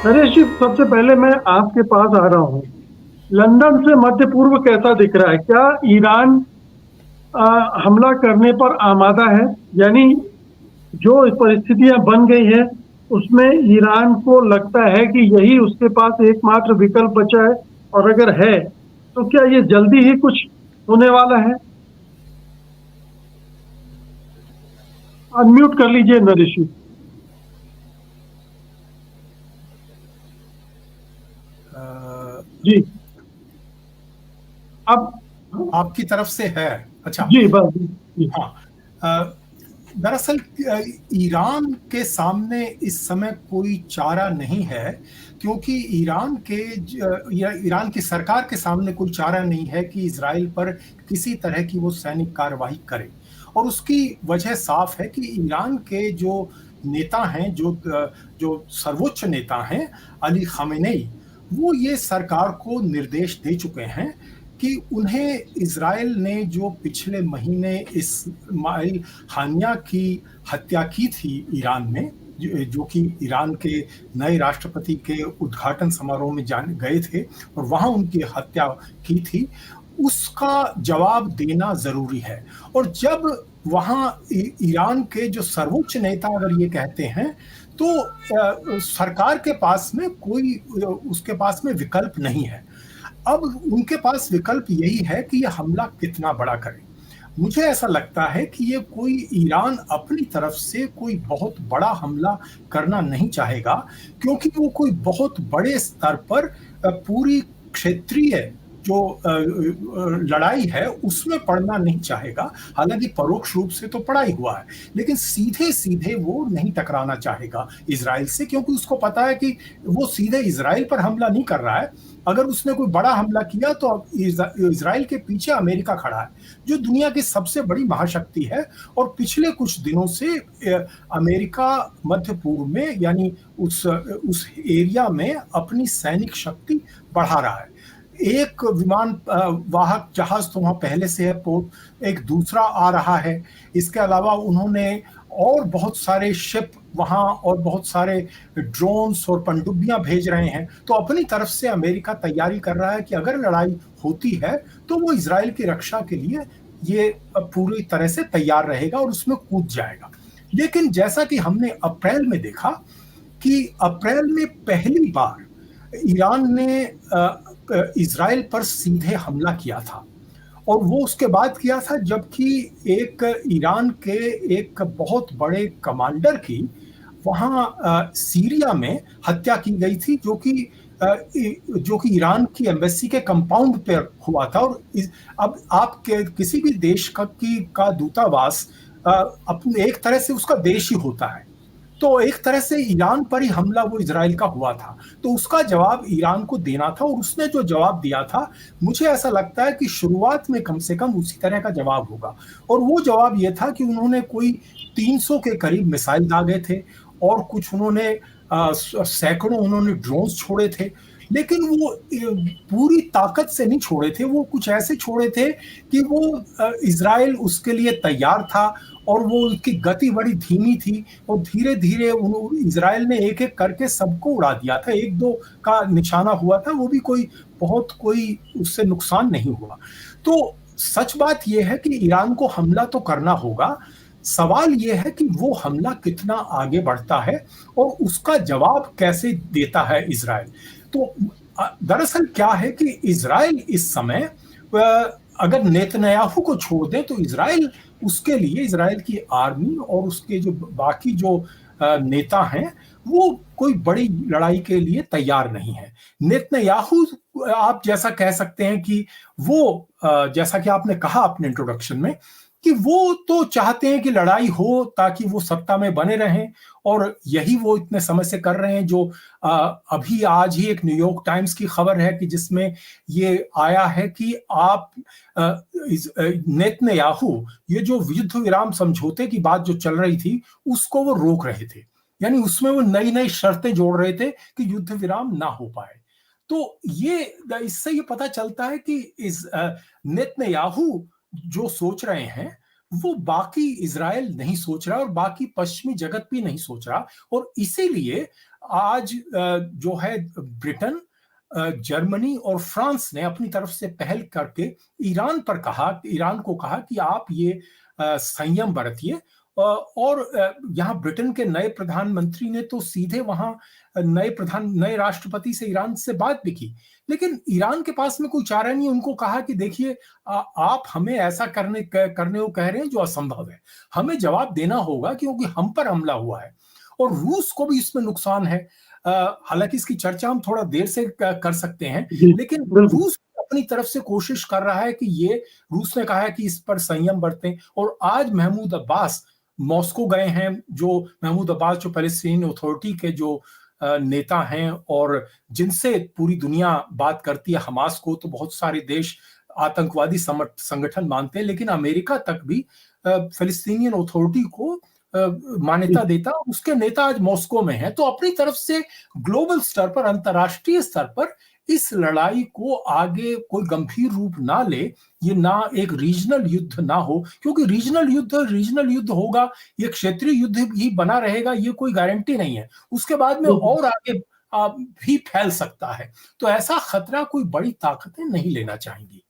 नरेश जी, सबसे पहले मैं आपके पास आ रहा हूँ। लंदन से मध्य पूर्व कैसा दिख रहा है? क्या ईरान आ, हमला करने पर आमादा है? यानी जो परिस्थितियां बन गई है उसमें ईरान को लगता है कि यही उसके पास एकमात्र विकल्प बचा है। और अगर है तो क्या ये जल्दी ही कुछ होने वाला है? अनम्यूट कर लीजिए नरेश जी। अ, जी। अब आपकी तरफ से है। अच्छा। जी, बस जी। हाँ। अ, दरअसल ईरान के सामने इस समय कोई चारा नहीं है, क्योंकि या ईरान की सरकार के सामने कोई चारा नहीं है कि इजराइल पर किसी तरह की वो सैनिक कार्रवाई करे। और उसकी वजह साफ है कि ईरान के जो नेता हैं, जो सर्वोच्च नेता हैं, अली खामेनेई, वो ये सरकार को निर्देश दे चुके हैं कि उन्हें इजराइल ने जो पिछले महीने इस्माइल हानिया की हत्या की थी ईरान में, जो कि ईरान के नए राष्ट्रपति के उद्घाटन समारोह में जान गए थे और वहां उनकी हत्या की थी, उसका जवाब देना जरूरी है। और जब वहां ईरान के जो सर्वोच्च नेता अगर ये कहते हैं, तो सरकार के पास में कोई उसके पास में विकल्प नहीं है। अब उनके पास विकल्प यही है कि ये हमला कितना बड़ा करें। मुझे ऐसा लगता है कि ये कोई ईरान अपनी तरफ से कोई बहुत बड़ा हमला करना नहीं चाहेगा, क्योंकि वो कोई बहुत बड़े स्तर पर पूरी क्षेत्रीय जो लड़ाई है उसमें पड़ना नहीं चाहेगा। हालांकि परोक्ष रूप से तो पड़ा ही हुआ है, लेकिन सीधे सीधे वो नहीं टकराना चाहेगा इसराइल से, क्योंकि उसको पता है कि वो सीधे इसराइल पर हमला नहीं कर रहा है। अगर उसने कोई बड़ा हमला किया तो अब इसराइल के पीछे अमेरिका खड़ा है, जो दुनिया की सबसे बड़ी महाशक्ति है। और पिछले कुछ दिनों से अमेरिका मध्य पूर्व में, यानी उस एरिया में अपनी सैनिक शक्ति बढ़ा रहा है। एक विमान वाहक जहाज तो वहां पहले से है, पोर्ट एक दूसरा आ रहा है। इसके अलावा उन्होंने और बहुत सारे शिप वहां और बहुत सारे ड्रोन्स और पनडुब्बियां भेज रहे हैं। तो अपनी तरफ से अमेरिका तैयारी कर रहा है कि अगर लड़ाई होती है तो वो इजराइल की रक्षा के लिए ये पूरी तरह से तैयार रहेगा और उसमें कूद जाएगा। लेकिन जैसा कि हमने अप्रैल में देखा कि अप्रैल में पहली बार ईरान ने इजराइल पर सीधे हमला किया था, और वो उसके बाद किया था जबकि एक ईरान के एक बहुत बड़े कमांडर की वहां सीरिया में हत्या की गई थी, जो कि ईरान की एम्बेसी के कंपाउंड पर हुआ था। और अब आप किसी भी देश का दूतावास अपने एक तरह से उसका देश ही होता है। तो एक तरह से ईरान पर ही हमला वो इजराइल का हुआ था, तो उसका जवाब ईरान को देना था। और उसने जो जवाब दिया था, मुझे ऐसा लगता है कि शुरुआत में कम से कम उसी तरह का जवाब होगा। और वो जवाब ये था कि उन्होंने कोई 300 के करीब मिसाइल दागे थे, और कुछ उन्होंने सैकड़ों उन्होंने ड्रोन्स छोड़े थे। लेकिन वो पूरी ताकत से नहीं छोड़े थे, वो कुछ ऐसे छोड़े थे कि वो इजराइल उसके लिए तैयार था, और वो उसकी गति बड़ी धीमी थी। और धीरे धीरे इजराइल ने एक एक करके सबको उड़ा दिया था। एक दो का निशाना हुआ था, वो भी कोई उससे नुकसान नहीं हुआ। तो सच बात यह है कि ईरान को हमला तो करना होगा। सवाल यह है कि वो हमला कितना आगे बढ़ता है और उसका जवाब कैसे देता है इजराइल। तो दरअसल क्या है कि इजराइल इस समय, अगर नेतन्याहू को छोड़ दें तो इजराइल, उसके लिए इजराइल की आर्मी और उसके जो बाकी जो नेता हैं, वो कोई बड़ी लड़ाई के लिए तैयार नहीं है। नेतन्याहू, आप जैसा कह सकते हैं कि वो, जैसा कि आपने कहा अपने इंट्रोडक्शन में, कि वो तो चाहते हैं कि लड़ाई हो ताकि वो सत्ता में बने रहें। और यही वो इतने समय से कर रहे हैं। जो अभी आज ही एक न्यूयॉर्क टाइम्स की खबर है कि जिसमें ये आया है कि आप नेतन्याहू ये जो युद्ध विराम समझौते की बात जो चल रही थी उसको वो रोक रहे थे। यानी उसमें वो नई नई शर्तें जोड़ रहे थे कि युद्ध विराम ना हो पाए। तो ये इससे ये पता चलता है कि इस नेतन्याहू जो सोच रहे हैं वो बाकी इजराइल नहीं सोच रहा और बाकी पश्चिमी जगत भी नहीं सोच रहा। और इसीलिए आज जो है ब्रिटेन, जर्मनी और फ्रांस ने अपनी तरफ से पहल करके ईरान को कहा कि आप ये संयम बरतिए। और यहाँ ब्रिटेन के नए प्रधानमंत्री ने तो सीधे वहां नए राष्ट्रपति से ईरान से बात भी की, लेकिन ईरान के पास में कोई चारा नहीं। उनको कहा कि देखिए, आप हमें ऐसा करने को कह रहे हैं जो असंभव है, हमें जवाब देना होगा क्योंकि हम पर हमला हुआ है और रूस को भी इसमें नुकसान है। हालांकि इसकी चर्चा हम थोड़ा देर से कर सकते हैं, जी लेकिन बिल्कुल। रूस अपनी तरफ से कोशिश कर रहा है कि रूस ने कहा है कि इस पर संयम बरतें। और आज महमूद अब्बास मॉस्को गए हैं, जो महमूद अब्बास जो पैलेस्टीन अथॉरिटी के जो नेता हैं और जिनसे पूरी दुनिया बात करती है। हमास को तो बहुत सारे देश आतंकवादी संगठन मानते हैं, लेकिन अमेरिका तक भी फिलिस्तीनियन अथॉरिटी को मान्यता देता। उसके नेता आज मॉस्को में हैं। तो अपनी तरफ से ग्लोबल स्तर पर, अंतर्राष्ट्रीय स्तर पर इस लड़ाई को आगे कोई गंभीर रूप ना ले, ये ना एक रीजनल युद्ध ना हो, क्योंकि रीजनल युद्ध होगा, ये क्षेत्रीय युद्ध ही बना रहेगा, ये कोई गारंटी नहीं है। उसके बाद में और आगे भी फैल सकता है। तो ऐसा खतरा कोई बड़ी ताकतें नहीं लेना चाहेंगी।